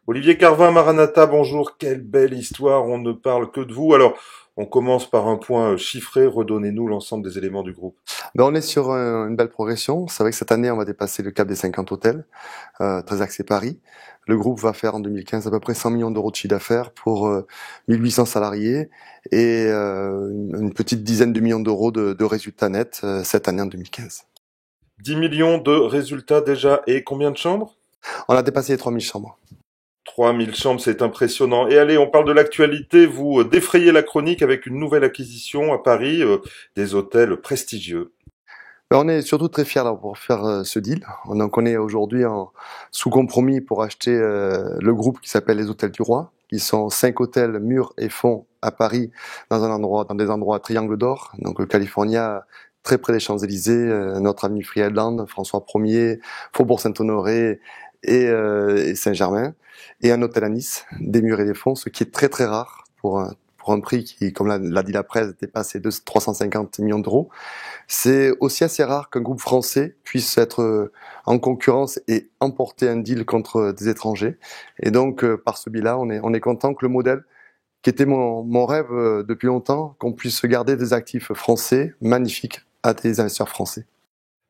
Olivier Carvin, Maranatha, bonjour. Quelle belle histoire, on ne parle que de vous. Alors, on commence par un point chiffré. Redonnez-nous l'ensemble des éléments du groupe. On est sur une belle progression. C'est vrai que cette année, on va dépasser le cap des 50 hôtels, très axé Paris. Le groupe va faire en 2015 à peu près 100 millions d'euros de chiffre d'affaires pour 1800 salariés et une petite dizaine de millions d'euros de résultats nets cette année en 2015. 10 millions de résultats déjà et combien de chambres? On a dépassé les 3000 chambres. 3000 chambres, c'est impressionnant. Et allez, on parle de l'actualité. Vous défrayez la chronique avec une nouvelle acquisition à Paris, des hôtels prestigieux. On est surtout très fiers pour faire ce deal. Donc on est aujourd'hui sous compromis pour acheter le groupe qui s'appelle les Hôtels du Roi, qui sont 5 hôtels murs et fonds à Paris, dans des endroits triangle d'or, donc le California, très près des Champs-Élysées, notre avenue Friedland, François 1er, Faubourg Saint-Honoré et Saint-Germain, et un hôtel à Nice, des murs et des fonds, ce qui est très très rare pour un prix qui, comme l'a dit la presse, dépasse les 350 millions d'euros. C'est aussi assez rare qu'un groupe français puisse être en concurrence et emporter un deal contre des étrangers. Et donc, par ce biais-là, on est content que le modèle, qui était mon rêve depuis longtemps, qu'on puisse garder des actifs français magnifiques à des investisseurs français.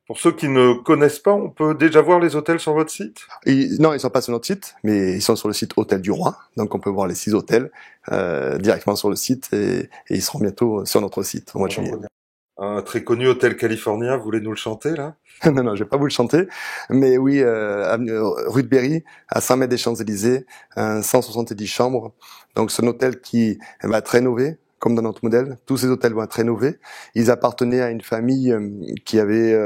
Pour ceux qui ne connaissent pas, on peut déjà voir les hôtels sur votre site? Non, ils sont pas sur notre site, mais ils sont sur le site Hôtel du Roi. Donc, on peut voir les 6 hôtels directement sur le site et ils seront bientôt sur notre site au mois de juillet. Un très connu hôtel californien, vous voulez nous le chanter là? Non, je vais pas vous le chanter, mais oui, rue de Berry, à 100 mètres des Champs-Élysées, 170 chambres. Donc c'est un hôtel qui va être rénové, comme dans notre modèle. Tous ces hôtels vont être rénovés. Ils appartenaient à une famille qui avait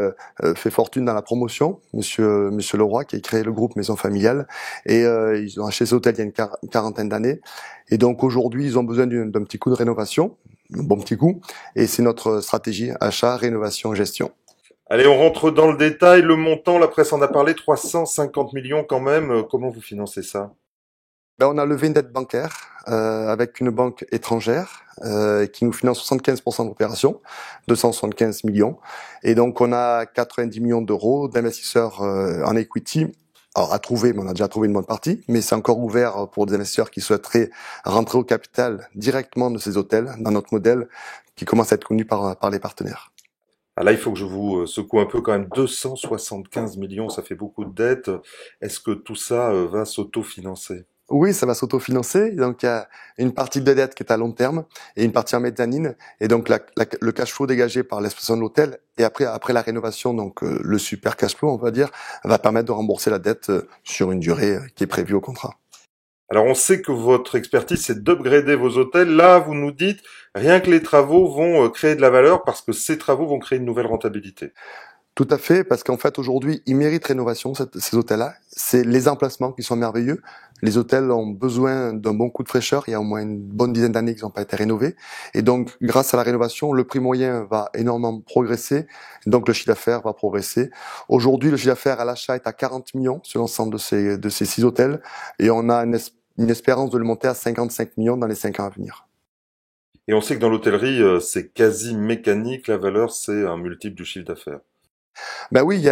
fait fortune dans la promotion, Monsieur Leroy, qui a créé le groupe Maison Familiale, et ils ont acheté ces hôtels il y a une quarantaine d'années. Et donc aujourd'hui, ils ont besoin d'un petit coup de rénovation, un bon petit coup, et c'est notre stratégie achat, rénovation, gestion. Allez, on rentre dans le détail. Le montant, la presse en a parlé, 350 millions quand même. Comment vous financez ça? On a levé une dette bancaire avec une banque étrangère qui nous finance 75% de l'opération, 275 millions. Et donc on a 90 millions d'euros d'investisseurs en equity. Alors à trouver, mais on a déjà trouvé une bonne partie, mais c'est encore ouvert pour des investisseurs qui souhaiteraient rentrer au capital directement de ces hôtels dans notre modèle qui commence à être connu par les partenaires. Ah là, il faut que je vous secoue un peu quand même. 275 millions, ça fait beaucoup de dettes. Est-ce que tout ça va s'autofinancer? Oui, ça va s'autofinancer. Donc, il y a une partie de dette qui est à long terme et une partie en mezzanine. Et donc, le cash flow dégagé par l'exploitation de l'hôtel et après la rénovation, donc le super cash flow, on va dire, va permettre de rembourser la dette sur une durée qui est prévue au contrat. Alors, on sait que votre expertise, c'est d'upgrader vos hôtels. Là, vous nous dites, rien que les travaux vont créer de la valeur parce que ces travaux vont créer une nouvelle rentabilité. Tout à fait, parce qu'en fait, aujourd'hui, ils méritent rénovation, ces hôtels-là. C'est les emplacements qui sont merveilleux. Les hôtels ont besoin d'un bon coup de fraîcheur. Il y a au moins une bonne dizaine d'années qu'ils n'ont pas été rénovés. Et donc, grâce à la rénovation, le prix moyen va énormément progresser. Donc, le chiffre d'affaires va progresser. Aujourd'hui, le chiffre d'affaires à l'achat est à 40 millions sur l'ensemble de ces 6 hôtels. Et on a une espérance de le monter à 55 millions dans les 5 ans à venir. Et on sait que dans l'hôtellerie, c'est quasi mécanique. La valeur, c'est un multiple du chiffre d'affaires. Ben oui,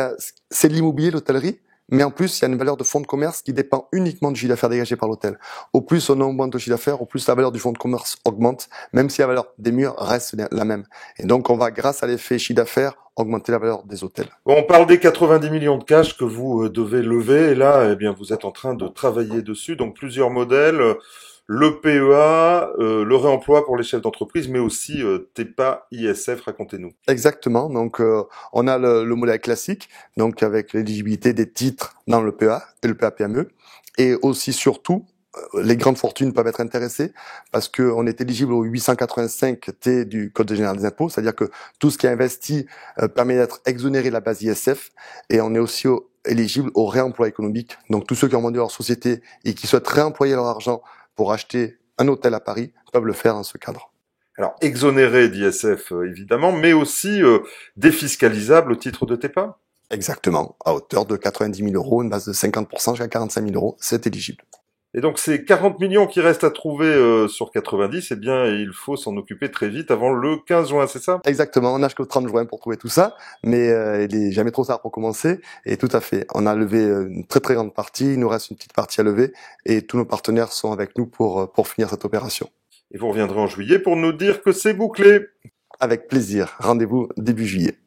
c'est de l'immobilier, l'hôtellerie, mais en plus, il y a une valeur de fonds de commerce qui dépend uniquement du chiffre d'affaires dégagé par l'hôtel. Au plus on augmente le chiffre d'affaires, au plus la valeur du fonds de commerce augmente, même si la valeur des murs reste la même. Et donc, on va, grâce à l'effet chiffre d'affaires, augmenter la valeur des hôtels. Bon, on parle des 90 millions de cash que vous devez lever. Et là, eh bien, vous êtes en train de travailler dessus. Donc, plusieurs modèles. Le PEA, le réemploi pour les chefs d'entreprise, mais aussi TEPA, ISF, racontez-nous. Exactement. Donc, on a le modèle classique, donc avec l'éligibilité des titres dans le PEA et le PEA PME, et aussi surtout les grandes fortunes peuvent être intéressées parce qu'on est éligible au 885T du Code général des impôts, c'est-à-dire que tout ce qui est investi permet d'être exonéré de la base ISF, et on est aussi éligible au réemploi économique. Donc, tous ceux qui ont vendu leur société et qui souhaitent réemployer leur argent pour acheter un hôtel à Paris peuvent le faire dans ce cadre. Alors, exonéré d'ISF, évidemment, mais aussi défiscalisable au titre de TEPA. Exactement, à hauteur de 90 000 euros, une base de 50% jusqu'à 45 000 euros, c'est éligible. Et donc ces 40 millions qui restent à trouver sur 90, eh bien il faut s'en occuper très vite avant le 15 juin, c'est ça? Exactement, on n'a jusqu'au 30 juin pour trouver tout ça, mais il est jamais trop tard pour commencer. Et tout à fait, on a levé une très très grande partie, il nous reste une petite partie à lever, et tous nos partenaires sont avec nous pour finir cette opération. Et vous reviendrez en juillet pour nous dire que c'est bouclé. Avec plaisir, rendez-vous début juillet.